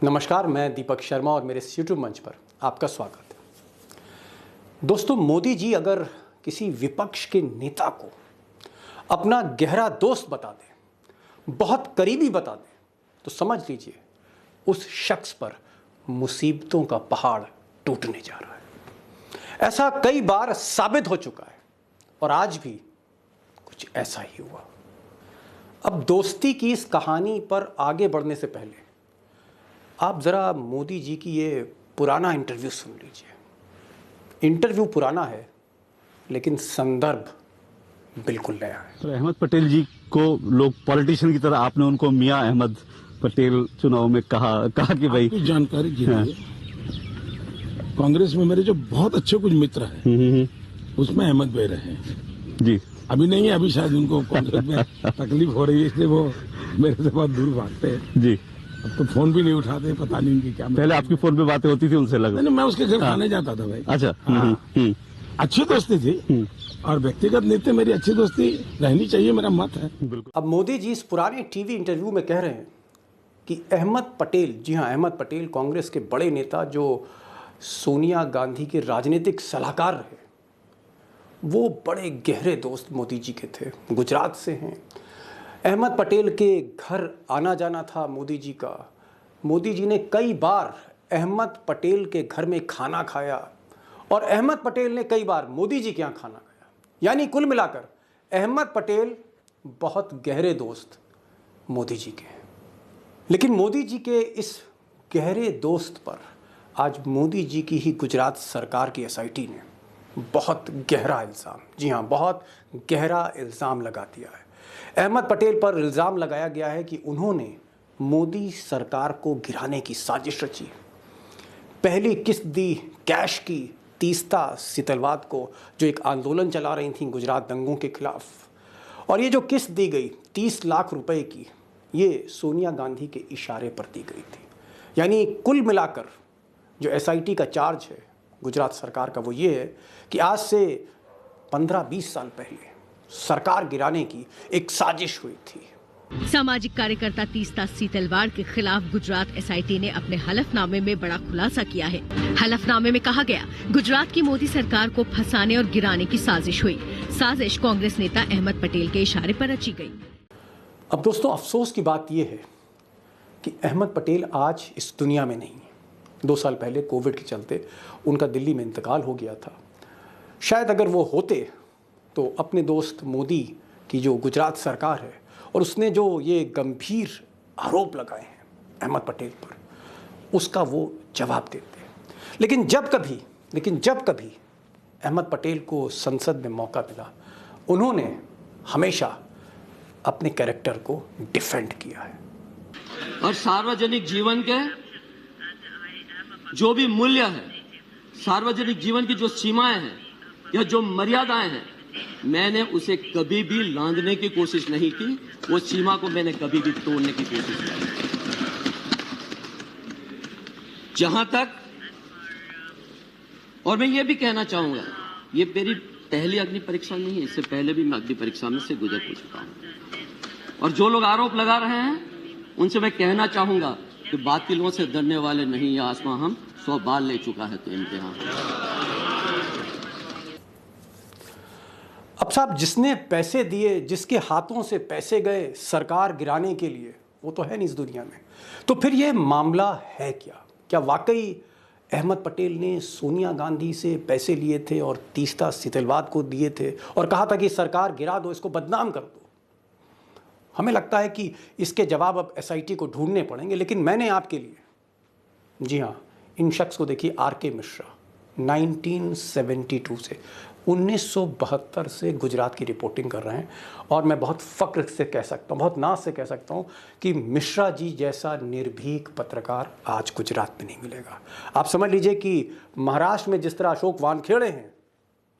नमस्कार, मैं दीपक शर्मा और मेरे इस यूट्यूब मंच पर आपका स्वागत है। दोस्तों, मोदी जी अगर किसी विपक्ष के नेता को अपना गहरा दोस्त बता दें, बहुत करीबी बता दें, तो समझ लीजिए उस शख्स पर मुसीबतों का पहाड़ टूटने जा रहा है। ऐसा कई बार साबित हो चुका है और आज भी कुछ ऐसा ही हुआ। अब दोस्ती की इस कहानी पर आगे बढ़ने से पहले आप ज़रा मोदी जी की ये पुराना इंटरव्यू सुन लीजिए। इंटरव्यू पुराना है लेकिन संदर्भ बिल्कुल नया है। तो अहमद पटेल जी को लोग पॉलिटिशियन की तरह, आपने उनको मियां अहमद पटेल चुनाव में कहा कि भाई आपकी जानकारी के लिए कांग्रेस में मेरे जो बहुत अच्छे कुछ मित्र हैं उसमें अहमद भाई रहे हैं जी। अभी नहीं है, अभी शायद उनको कांग्रेस में तकलीफ हो रही है इसलिए वो मेरे से बहुत दूर भागते हैं जी। अब तो फोन भी नहीं उठाते, पता नहीं उनकी क्या। पहले आपकी फोन पे बातें होती थी उनसे, लगा नहीं, मैं उसके घर खाने जाता था भाई। अच्छा। अच्छी दोस्ती थी और व्यक्तिगत नीति मेरी अच्छी दोस्ती रहनी चाहिए, मेरा मत है। अब मोदी जी इस पुराने टीवी इंटरव्यू में कह रहे हैं कि अहमद पटेल, जी हाँ अहमद पटेल, कांग्रेस के बड़े नेता जो सोनिया गांधी के राजनीतिक सलाहकार रहे, वो बड़े गहरे दोस्त मोदी जी के थे, गुजरात से हैं। अहमद पटेल के घर आना जाना था मोदी जी का। मोदी जी ने कई बार अहमद पटेल के घर में खाना खाया और अहमद पटेल ने कई बार मोदी जी के यहाँ खाना खाया। यानी कुल मिलाकर अहमद पटेल बहुत गहरे दोस्त मोदी जी के हैं। लेकिन मोदी जी के इस गहरे दोस्त पर आज मोदी जी की ही गुजरात सरकार की एसआईटी ने बहुत गहरा इल्ज़ाम, जी हाँ बहुत गहरा इल्ज़ाम लगा दिया है। अहमद पटेल पर इल्ज़ाम लगाया गया है कि उन्होंने मोदी सरकार को गिराने की साजिश रची। पहली किस्त दी कैश की 30 सितलवाद को, जो एक आंदोलन चला रही थी गुजरात दंगों के खिलाफ, और ये जो किस्त दी गई 30 लाख रुपए की, ये सोनिया गांधी के इशारे पर दी गई थी। यानी कुल मिलाकर जो एसआईटी का चार्ज है गुजरात सरकार का, वो ये है कि आज से 15-20 साल पहले सरकार गिराने की एक साजिश हुई थी। सामाजिक कार्यकर्ता तीस्ता सीतलवाड़ के खिलाफ गुजरात एसआईटी ने अपने हलफनामे में बड़ा खुलासा किया है। हलफनामे में कहा गया, गुजरात की मोदी सरकार को फंसाने और गिराने की साजिश हुई। साजिश कांग्रेस नेता अहमद पटेल के इशारे पर रची गई। अब दोस्तों, अफसोस की बात यह है कि अहमद पटेल आज इस दुनिया में नहीं है। 2 साल पहले कोविड के चलते उनका दिल्ली में इंतकाल हो गया था। शायद अगर वो होते तो अपने दोस्त मोदी की जो गुजरात सरकार है और उसने जो ये गंभीर आरोप लगाए हैं अहमद पटेल पर, उसका वो जवाब देते। लेकिन जब कभी अहमद पटेल को संसद में मौका मिला, उन्होंने हमेशा अपने कैरेक्टर को डिफेंड किया है। और सार्वजनिक जीवन के जो भी मूल्य है, सार्वजनिक जीवन की जो सीमाएं हैं या जो मर्यादाएं हैं, मैंने उसे कभी भी लांघने की कोशिश नहीं की। वो सीमा को मैंने कभी भी तोड़ने की कोशिश नहीं। जहां तक, और मैं ये भी कहना चाहूंगा, ये मेरी पहली अग्नि परीक्षा नहीं है, इससे पहले भी मैं अग्नि परीक्षा में से गुजर चुका हूं। और जो लोग आरोप लगा रहे हैं उनसे मैं कहना चाहूंगा कि बातिलों से डरने वाले नहीं, ये आसमां हम 100 बार ले चुका है तो इम्तिहान। अब साहब, जिसने पैसे दिए, जिसके हाथों से पैसे गए सरकार गिराने के लिए, वो तो है नहीं इस दुनिया में। तो फिर ये मामला है क्या? क्या वाकई अहमद पटेल ने सोनिया गांधी से पैसे लिए थे और तीस्ता सीतलवाद को दिए थे और कहा था कि सरकार गिरा दो, इसको बदनाम कर दो? हमें लगता है कि इसके जवाब अब एसआईटी को ढूंढने पड़ेंगे। लेकिन मैंने आपके लिए, जी हाँ, इन शख्स को देखिए, आर.के. मिश्रा 1972 से 1972 से गुजरात की रिपोर्टिंग कर रहे हैं और मैं बहुत फ़ख्र से कह सकता हूँ, बहुत नाज से कह सकता हूँ कि मिश्रा जी जैसा निर्भीक पत्रकार आज गुजरात में नहीं मिलेगा। आप समझ लीजिए कि महाराष्ट्र में जिस तरह अशोक वानखेड़े हैं,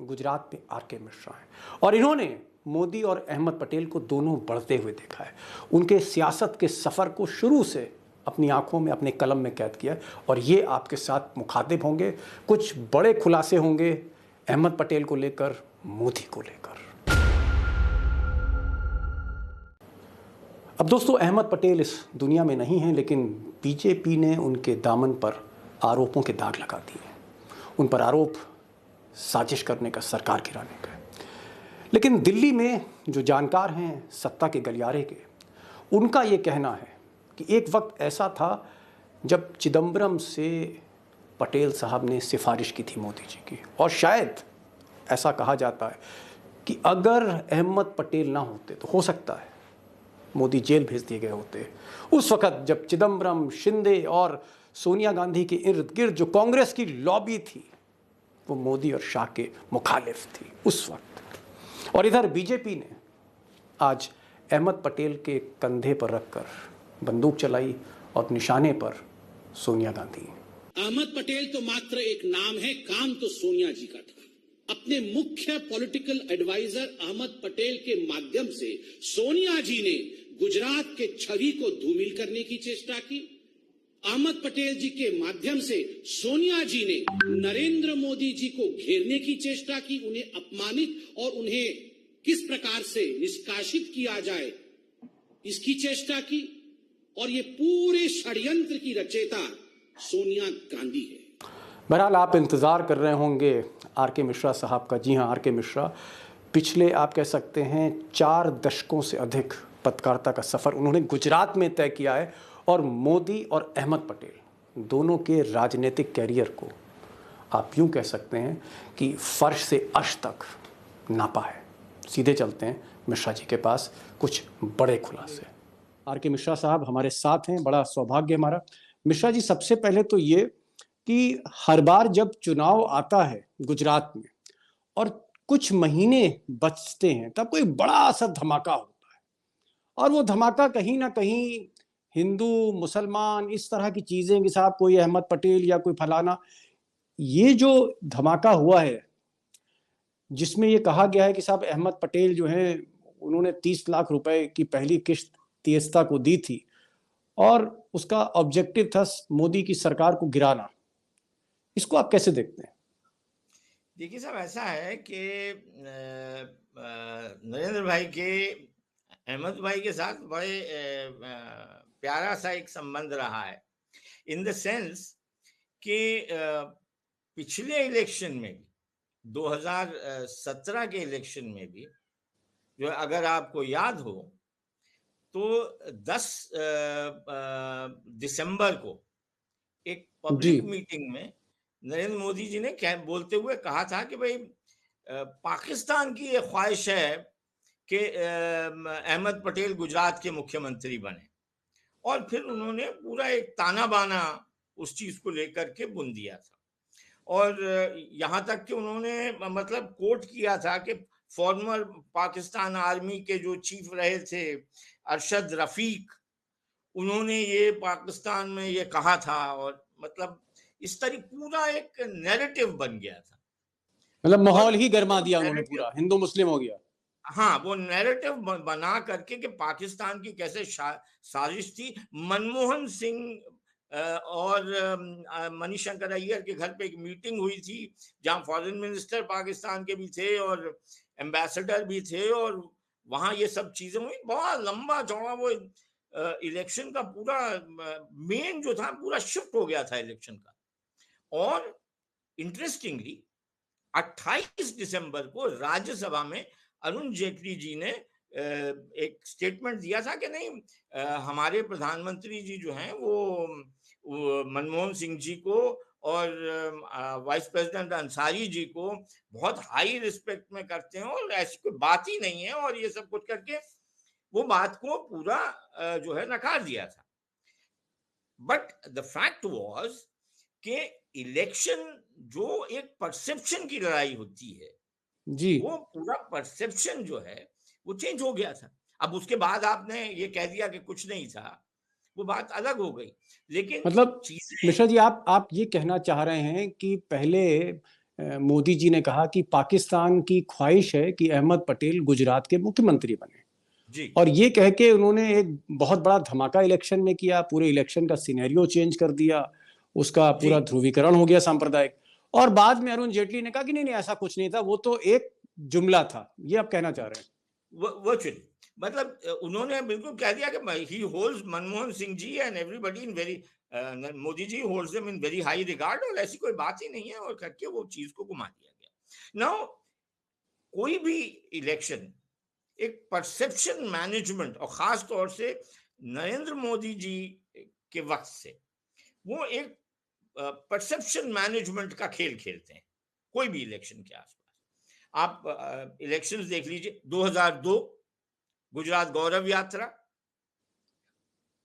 गुजरात में आर.के. मिश्रा हैं। और इन्होंने मोदी और अहमद पटेल को दोनों बढ़ते हुए देखा है। उनके सियासत के सफ़र को शुरू से अपनी आंखों में, अपने कलम में कैद किया है। और ये आपके साथ मुखातिब होंगे, कुछ बड़े खुलासे होंगे अहमद पटेल को लेकर, मोदी को लेकर। अब दोस्तों, अहमद पटेल इस दुनिया में नहीं हैं, लेकिन बीजेपी ने उनके दामन पर आरोपों के दाग लगा दिए। उन पर आरोप साजिश करने का, सरकार गिराने का। लेकिन दिल्ली में जो जानकार हैं सत्ता के गलियारे के, उनका ये कहना है कि एक वक्त ऐसा था जब चिदम्बरम से पटेल साहब ने सिफारिश की थी मोदी जी की, और शायद ऐसा कहा जाता है कि अगर अहमद पटेल ना होते तो हो सकता है मोदी जेल भेज दिए गए होते। उस वक्त जब चिदम्बरम, शिंदे और सोनिया गांधी के इर्द गिर्द जो कांग्रेस की लॉबी थी, वो मोदी और शाह के मुखालिफ थी उस वक्त। और इधर बीजेपी ने आज अहमद पटेल के कंधे पर रखकर बंदूक चलाई और निशाने पर सोनिया गांधी। अहमद पटेल तो मात्र एक नाम है, काम तो सोनिया जी का था। अपने मुख्य पॉलिटिकल एडवाइजर अहमद पटेल के माध्यम से सोनिया जी ने गुजरात के छवि को धूमिल करने की चेष्टा की। अहमद पटेल जी के माध्यम से सोनिया जी ने नरेंद्र मोदी जी को घेरने की चेष्टा की, उन्हें अपमानित और उन्हें किस प्रकार से निष्कासित किया जाए इसकी चेष्टा की। और ये पूरे षड्यंत्र की रचयिता सोनिया गांधी है। बहरहाल आप इंतज़ार कर रहे होंगे आर के मिश्रा साहब का। जी हाँ, आर के मिश्रा पिछले आप कह सकते हैं 4 दशकों से अधिक पत्रकारिता का सफ़र उन्होंने गुजरात में तय किया है, और मोदी और अहमद पटेल दोनों के राजनीतिक कैरियर को आप यूँ कह सकते हैं कि फर्श से अर्श तक नापा है। सीधे चलते हैं मिश्रा जी के पास कुछ बड़े खुलासे। आर के मिश्रा साहब हमारे साथ हैं, बड़ा सौभाग्य हमारा। मिश्रा जी, सबसे पहले तो ये कि हर बार जब चुनाव आता है गुजरात में और कुछ महीने बचते हैं, तब कोई बड़ा सा धमाका होता है, और वो धमाका कहीं ना कहीं हिंदू, मुसलमान, इस तरह की चीजें कि साहब कोई अहमद पटेल या कोई फलाना, ये जो धमाका हुआ है जिसमें ये कहा गया है कि साहब अहमद पटेल जो है उन्होंने 30 लाख रुपए की पहली किश्त तेस्ता को दी थी, और उसका ऑब्जेक्टिव था मोदी की सरकार को गिराना। इसको आप कैसे देखते हैं? देखिए साहब, ऐसा है कि नरेंद्र भाई के अहमद भाई के साथ बड़े प्यारा सा एक संबंध रहा है, इन द सेंस कि पिछले इलेक्शन में भी, 2017 के इलेक्शन में भी, जो अगर आपको याद हो तो 10 दिसंबर को एक पब्लिक मीटिंग में नरेंद्र मोदी जी ने बोलते हुए कहा था कि भाई पाकिस्तान की ये ख्वाहिश है कि अहमद पटेल गुजरात के मुख्यमंत्री बने, और फिर उन्होंने पूरा एक ताना बाना उस चीज को लेकर के बुन दिया था। और यहाँ तक कि उन्होंने मतलब कोट किया था कि फॉर्मर पाकिस्तान आर्मी के जो चीफ रहे थे अरशद रफीक, उन्होंने ये पाकिस्तान में ये कहा था, और मतलब इस तरह पूरा एक नैरेटिव बन गया था। मतलब माहौल ही गर्मा दिया उन्होंने, पूरा हिंदू मुस्लिम हो गया। हाँ, वो नैरेटिव बना करके कि पाकिस्तान की कैसे साजिश थी। मनमोहन सिंह और मणिशंकर अय्यर के घर पे एक मीटिंग हुई थी जहां फॉरेन मिनिस्टर पाकिस्तान के भी थे और एम्बेसडर भी थे, और वहां ये सब चीजें हुई। बहुत लंबा चौड़ा वो इलेक्शन का पूरा मेन जो था पूरा शिफ्ट हो गया था इलेक्शन का। और इंटरेस्टिंगली 28 दिसंबर को राज्यसभा में अरुण जेटली जी ने एक स्टेटमेंट दिया था कि नहीं, हमारे प्रधानमंत्री जी जो हैं वो मनमोहन सिंह जी को और वाइस प्रेसिडेंट अंसारी जी को बहुत हाई रिस्पेक्ट में करते हैं, और ऐसी कोई बात ही नहीं है, और ये सब कुछ करके वो बात को पूरा जो है नकार दिया था। बट द फैक्ट वाज कि इलेक्शन जो एक परसेप्शन की लड़ाई होती है जी, वो पूरा परसेप्शन जो है वो चेंज हो गया था। अब उसके बाद आपने ये कह दिया कि कुछ नहीं था, वो बात अलग हो गई। लेकिन मतलब मिश्रा जी, आप ये कहना चाह रहे हैं कि पहले मोदी जी ने कहा कि पाकिस्तान की ख्वाहिश है कि अहमद पटेल गुजरात के मुख्यमंत्री बने जी, और ये कह के उन्होंने एक बहुत बड़ा धमाका इलेक्शन में किया, पूरे इलेक्शन का सिनेरियो चेंज कर दिया, उसका पूरा ध्रुवीकरण हो गया सांप्रदायिक। और बाद में अरुण जेटली ने कहा कि नहीं नहीं ऐसा कुछ नहीं था, वो तो एक जुमला था। ये आप कहना चाह रहे हैं? वर्चुअली मतलब उन्होंने बिल्कुल कह दिया कि he holds Manmohan Singh ji and everybody in very, Modi ji holds them in very high regard, और ऐसी कोई बात ही नहीं है, और करके वो चीज को घुमा दिया गया। नाउ कोई भी इलेक्शन एक परसेप्शन मैनेजमेंट, और खास तौर से नरेंद्र मोदी जी के वक्त से वो एक परसेप्शन मैनेजमेंट का खेल खेलते हैं कोई भी इलेक्शन के आसपास। आप इलेक्शंस देख लीजिए, 2002 गुजरात गौरव यात्रा,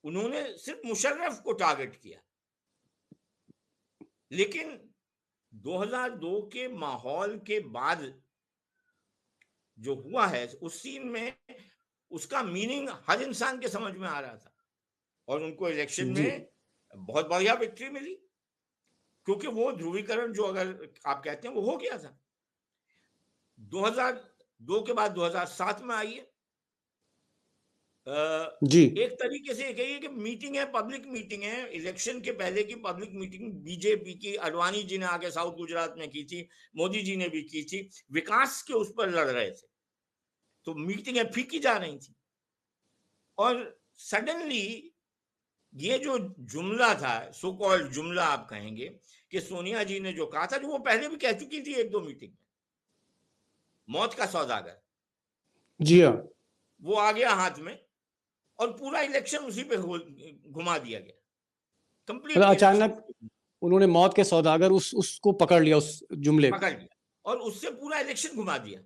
उन्होंने सिर्फ मुशर्रफ को टारगेट किया, लेकिन 2002 के माहौल के बाद जो हुआ है उस सीन में उसका मीनिंग हर इंसान के समझ में आ रहा था, और उनको इलेक्शन जी। में बहुत बढ़िया विक्ट्री मिली, क्योंकि वो ध्रुवीकरण जो अगर आप कहते हैं वो हो गया था। 2002 के बाद 2007 में आई है, जी। एक तरीके से कहिए कि मीटिंग है, पब्लिक मीटिंग है, इलेक्शन के पहले की पब्लिक मीटिंग बीजेपी की, अडवाणी जी ने आके साउथ गुजरात में की थी, मोदी जी ने भी की थी, विकास के उस पर लड़ रहे थे, तो मीटिंगें फीकी जा रही थी। और सडनली ये जो जुमला था, सो कॉल्ड जुमला आप कहेंगे, कि सोनिया जी ने जो कहा था, जो वो पहले भी कह चुकी थी एक दो मीटिंग में, मौत का सौदागर, जी हाँ। वो आ गया हाथ में, और पूरा इलेक्शन उसी पे घुमा दिया गया, कंप्लीट मतलब इलेक्शन अचानक उन्होंने मौत के सौदागर उसको पकड़ लिया, उस जुमले को। पकड़ लिया, और उससे पूरा इलेक्शन घुमा दिया।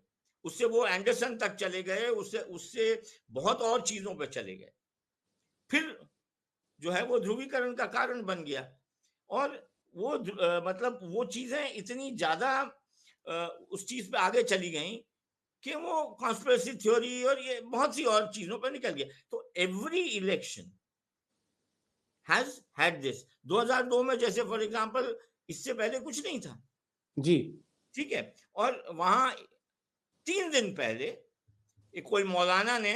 उससे वो एंडरसन तक चले गए, उससे उससे बहुत और चीजों पे चले गए, फिर जो है वो ध्रुवीकरण का कारण बन गया। और वो मतलब वो चीजें इतनी ज्यादा उस चीज पे आगे चली गई कि वो कॉन्स्पिरेसी थ्योरी और ये बहुत सी और चीजों पर निकल गया। तो every election has had this. 2002 में जैसे फॉर एग्जांपल इससे पहले कुछ नहीं था, जी। ठीक है, और वहां 3 दिन पहले एक कोई मौलाना ने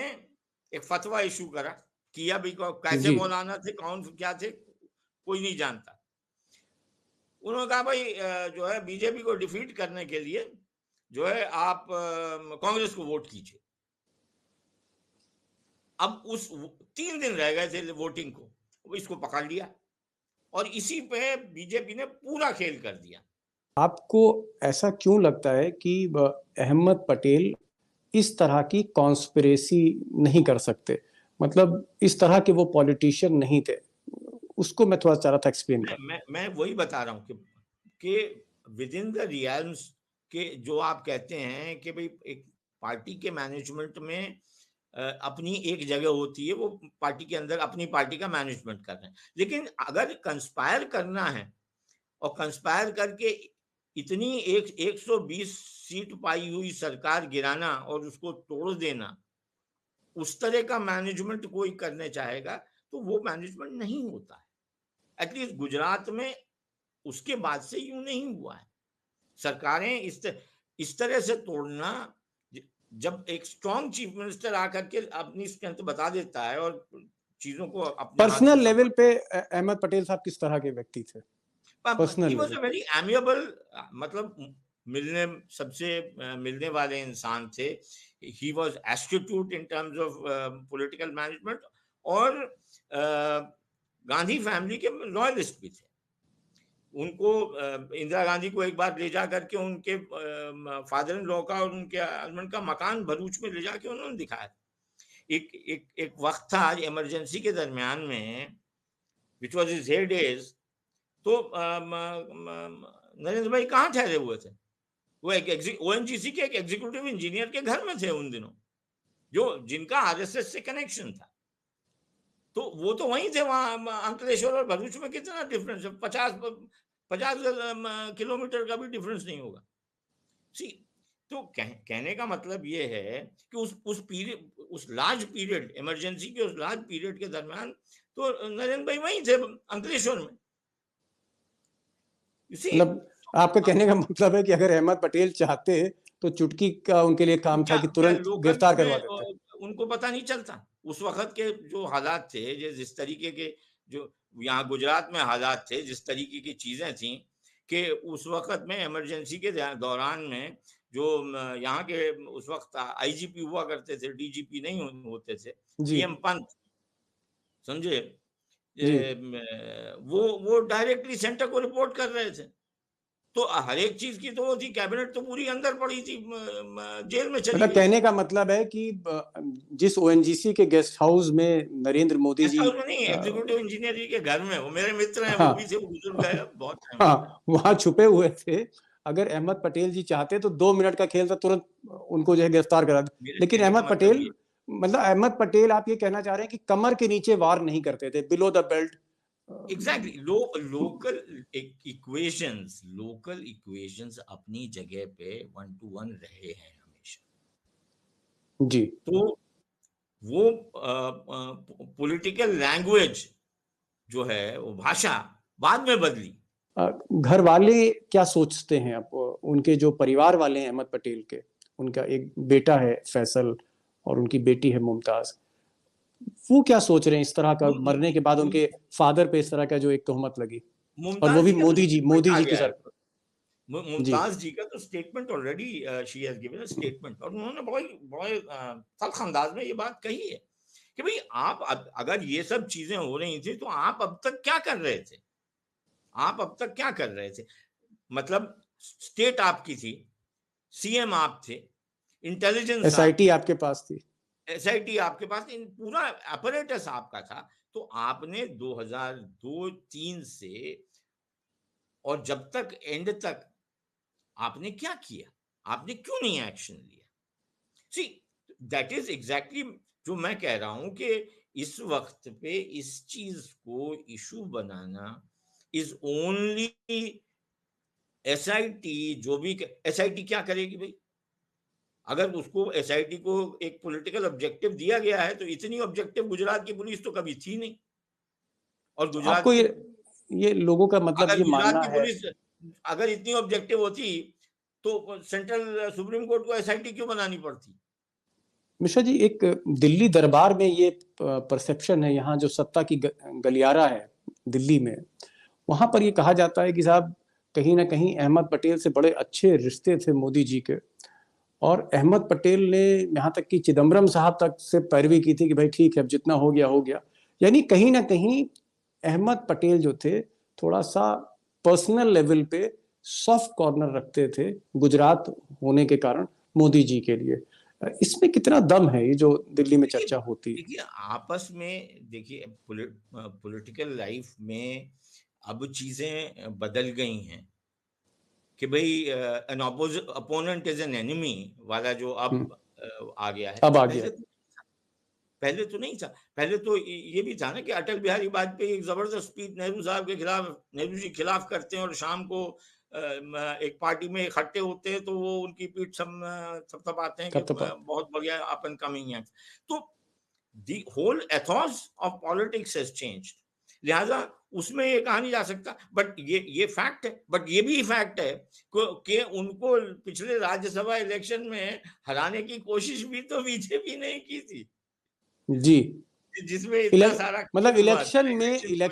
एक फतवा इशू करा, किया भी कैसे जी। मौलाना थे, कौन क्या थे, कोई नहीं जानता। उन्होंने कहा भाई जो है बीजेपी को डिफीट करने के लिए जो है आप कांग्रेस को वोट कीजिए। अब उस 3 दिन रह गए थे वोटिंग को, इसको पकड़ लिया, और इसी पे बीजेपी ने पूरा खेल कर दिया। आपको ऐसा क्यों लगता है कि अहमद पटेल इस तरह की कॉन्स्पिरेसी नहीं कर सकते? मतलब इस तरह के वो पॉलिटिशियन नहीं थे, उसको मैं थोड़ा चाह रहा था एक्सप्लेन कर। मैं वही बता रहा हूँ कि विद इन द रियल्म्स के जो आप कहते हैं कि भाई एक पार्टी के मैनेजमेंट में अपनी एक जगह होती है, वो पार्टी के अंदर अपनी पार्टी का मैनेजमेंट कर रहे हैं, लेकिन अगर कंस्पायर करना है और कंस्पायर करके इतनी 120 सीट पाई हुई सरकार गिराना और उसको तोड़ देना, उस तरह का मैनेजमेंट कोई करने चाहेगा तो वो मैनेजमेंट नहीं होता है। एटलीस्ट गुजरात में उसके बाद से यूं नहीं हुआ है। सरकारें इस तरह से तोड़ना, जब एक स्ट्रॉन्ग चीफ मिनिस्टर आकर के अपनी स्ट्रेंथ बता देता है और चीजों को अपने हाथ पर्सनल से लेवल पे अहमद पटेल साहब किस तरह के व्यक्ति थे? Personal he was level. A very amiable, मतलब मिलने सबसे मिलने वाले इंसान थे। He was astute in terms of political management, और गांधी फैमिली के लॉयलिस्ट भी थे। उनको इंदिरा गांधी को एक बार ले जा करके उनके फादर इन लॉ का और उनके हस्बैंड का मकान भरूच में ले जाके उन्होंने दिखाया। एक वक्त था आज इमरजेंसी के दरमियान में, which was his heydays, तो नरेंद्र भाई कहाँ ठहरे हुए थे? वो एक ओएनजीसी के एक एग्जीक्यूटिव इंजीनियर के घर में थे उन दिनों, जो जिनका आरएसएस से कनेक्शन था। तो वो तो वहीं थे, वहां अंकलेश्वर और भरूच में कितना डिफरेंस है? 50 किलोमीटर का भी डिफरेंस नहीं होगा। सी, तो कहने का मतलब ये है कि उस पीरियड, उस लार्ज पीरियड, इमरजेंसी के उस लार्ज पीरियड के दरमियान तो नरेंद्र भाई वहीं थे अंकलेश्वर में। मतलब आपका कहने का मतलब है कि अगर अहमद पटेल चाहते तो चुटकी का उनके लिए काम था कि तुरंत गिरफ्तार करवा देते। उनको पता नहीं चलता उस वक्त के जो हालात थे, जिस तरीके के जो यहाँ गुजरात में हालात थे, जिस तरीके की चीजें थी, कि उस वक्त में इमरजेंसी के दौरान में जो यहाँ के उस वक्त आईजीपी हुआ करते थे, डीजीपी नहीं होते थे, जी पीएम पंत, समझे, जी। वो डायरेक्टली सेंटर को रिपोर्ट कर रहे थे। तो हर एक चीज की तो वो थी, कैबिनेट तो पूरी अंदर पड़ी थी, जेल में चली मतलब गई। कहने का मतलब है कि जिस ओएनजीसी के गेस्ट हाउस में नरेंद्र मोदी गेस्ट जी हाउस में नहीं, एग्जीक्यूटिव इंजीनियर जी के घर में, वो मेरे मित्र हैं, वो भी थे, वो गुजर गए बहुत टाइम। हाँ, वहां छुपे हुए थे। अगर अहमद पटेल जी चाहते तो 2 मिनट का खेल था, तुरंत उनको जो है गिरफ्तार करा दे। मेरे लेकिन कहने का अहमद मतलब पटेल, ये, मतलब अहमद पटेल आप ये कहना चाह रहे हैं कि कमर के नीचे वार नहीं करते थे, below the belt. Exactly, local equations अपनी जगह पे 1 to 1 रहे हैं हमेशा। जी। तो वो पॉलिटिकल लैंग्वेज जो है, वो भाषा बाद में बदली। घर वाले क्या सोचते हैं अब, उनके जो परिवार वाले हैं अहमद पटेल के, उनका एक बेटा है फैसल और उनकी बेटी है मुमताज, वो क्या सोच रहे हैं इस तरह का मरने के बाद उनके फादर पे इस तरह का जो एक तोहमत लगी, और वो मुमताज भी जी का तो मोदी स्टेटमेंट आ जी की गया है। सर। जी मुमताज जी का तो statement already, she has given a statement, और उन्होंने बहुत तल्ख अंदाज में ये बात कही है कि भाई आप अगर ये सब चीजें हो रही थी तो आप अब तक क्या कर रहे थे, आप अब तक क्या कर रहे थे, मतलब स्टेट आपकी थी, सीएम आप थे, इंटेलिजेंस एसआईटी आपके पास थी। एसआईटी आपके पास, इन पूरा अपरेटस आपका था। तो आपने 2002-3 से और जब तक एंड तक आपने क्या किया, आपने क्यों नहीं एक्शन लिया? सी, दैट इज एग्जैक्टली जो मैं कह रहा हूं कि इस वक्त पे इस चीज को issue banana is only SIT. जो भी एसआईटी क्या करेगी भाई, अगर उसको एसआईटी को एक पॉलिटिकल ऑब्जेक्टिव दिया गया है तो इतनी ऑब्जेक्टिव गुजरात की पुलिस तो कभी थी नहीं। और गुजरात आपको की, ये लोगों का मतलब अगर ये गुजरात मानना की है। पुलिस अगर इतनी ऑब्जेक्टिव होती तो सेंट्रल सुप्रीम कोर्ट को एसआईटी क्यों बनानी पड़ती? मिश्रा जी, एक दिल्ली दरबार में ये परसेप्शन है, यहाँ जो सत्ता की गलियारा है दिल्ली में, वहां पर ये कहा जाता है कि साहब कहीं ना कहीं अहमद पटेल से बड़े अच्छे रिश्ते थे मोदी जी के, और अहमद पटेल ने यहाँ तक कि चिदम्बरम साहब तक से पैरवी की थी कि भाई ठीक है अब जितना हो गया हो गया। यानी कहीं ना कहीं अहमद पटेल जो थे थोड़ा सा पर्सनल लेवल पे सॉफ्ट कॉर्नर रखते थे गुजरात होने के कारण मोदी जी के लिए। इसमें कितना दम है ये जो दिल्ली में चर्चा होती है? देखिए आपस में, देखिए पॉलिटिकल लाइफ में अब चीजें बदल गई हैं कि भाई an opponent is an enemy वाला जो अब आ गया है। अब आ गया। पहले तो नहीं था। पहले तो ये भी था ना कि अटल बिहारी वाजपेयी एक जबरदस्त स्पीच नेहरू साहब के खिलाफ, नेहरू जी खिलाफ करते हैं और शाम को एक पार्टी में इकट्ठे होते हैं तो वो उनकी पीठ थपथपाते हैं कि बहुत बढ़िया अप एंड कमिंग है। तो the whole ethos of politics has changed, लिहाजा उसमें ये कहा नहीं जा सकता। बट ये फैक्ट है, बट ये भी फैक्ट है कि उनको पिछले राज्यसभा इलेक्शन में हराने की कोशिश भी तो बीजेपी ने की थी जी। जिसमें इतना सारा मतलब इलेक्शन में चला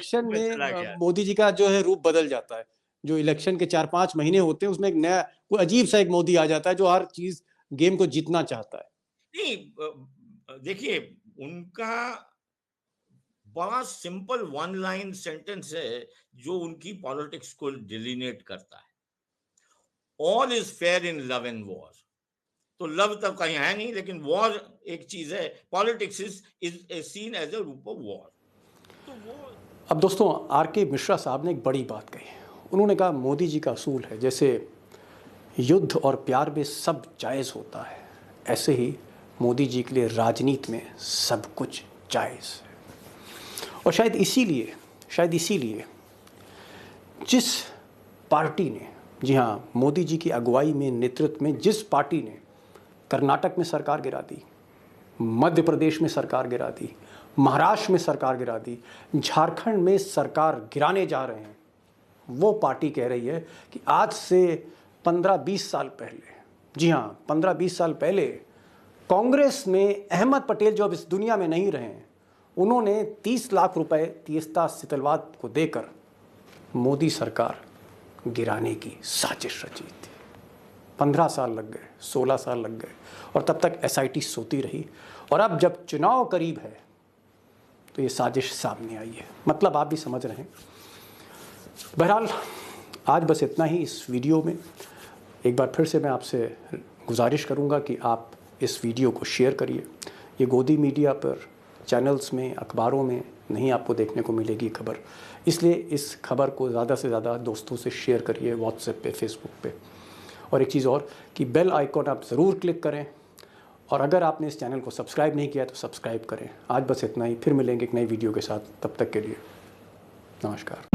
गया। में मोदी जी का जो है रूप बदल जाता है। जो इलेक्शन के 4-5 महीने होते हैं उसमें एक नया कोई अजीब सा एक मोदी आ जाता है जो हर चीज गेम को जीतना चाहता है। नहीं, देखिए उनका बड़ा सिंपल वन लाइन सेंटेंस है जो उनकी पॉलिटिक्स को डिलीनेट करता है, all is fair in love and war. तो लव तो कहीं है नहीं, लेकिन वॉर एक चीज है, politics is seen as a रूप ऑफ वॉर। तो वो अब दोस्तों, आर.के. मिश्रा साहब ने एक बड़ी बात कही। उन्होंने कहा मोदी जी का असूल है जैसे युद्ध और प्यार में सब जायज़ होता है, ऐसे ही मोदी जी के लिए राजनीति में सब कुछ जायज़ है। और शायद इसीलिए जिस पार्टी ने, जी हाँ, मोदी जी की अगुवाई में, नेतृत्व में जिस पार्टी ने कर्नाटक में सरकार गिरा दी, मध्य प्रदेश में सरकार गिरा दी, महाराष्ट्र में सरकार गिरा दी, झारखंड में सरकार गिराने जा रहे हैं, वो पार्टी कह रही है कि आज से 15-20 साल पहले, जी हाँ 15-20 साल पहले, कांग्रेस में अहमद पटेल जो अब इस दुनिया में नहीं रहे हैं, उन्होंने 30 लाख रुपए तीस्ता सीतलवाड़ को देकर मोदी सरकार गिराने की साजिश रची थी। 15 साल लग गए, 16 साल लग गए, और तब तक SIT सोती रही। और अब जब चुनाव करीब है तो ये साजिश सामने आई है। मतलब आप भी समझ रहे हैं। बहरहाल आज बस इतना ही इस वीडियो में। एक बार फिर से मैं आपसे गुजारिश करूंगा कि आप इस वीडियो को शेयर करिए। ये गोदी मीडिया पर, चैनल्स में, अखबारों में नहीं आपको देखने को मिलेगी खबर, इसलिए इस खबर को ज़्यादा से ज़्यादा दोस्तों से शेयर करिए, व्हाट्सएप पे, फेसबुक पे। और एक चीज़ और कि बेल आइकॉन आप ज़रूर क्लिक करें, और अगर आपने इस चैनल को सब्सक्राइब नहीं किया तो सब्सक्राइब करें। आज बस इतना ही, फिर मिलेंगे एक नई वीडियो के साथ। तब तक के लिए नमस्कार।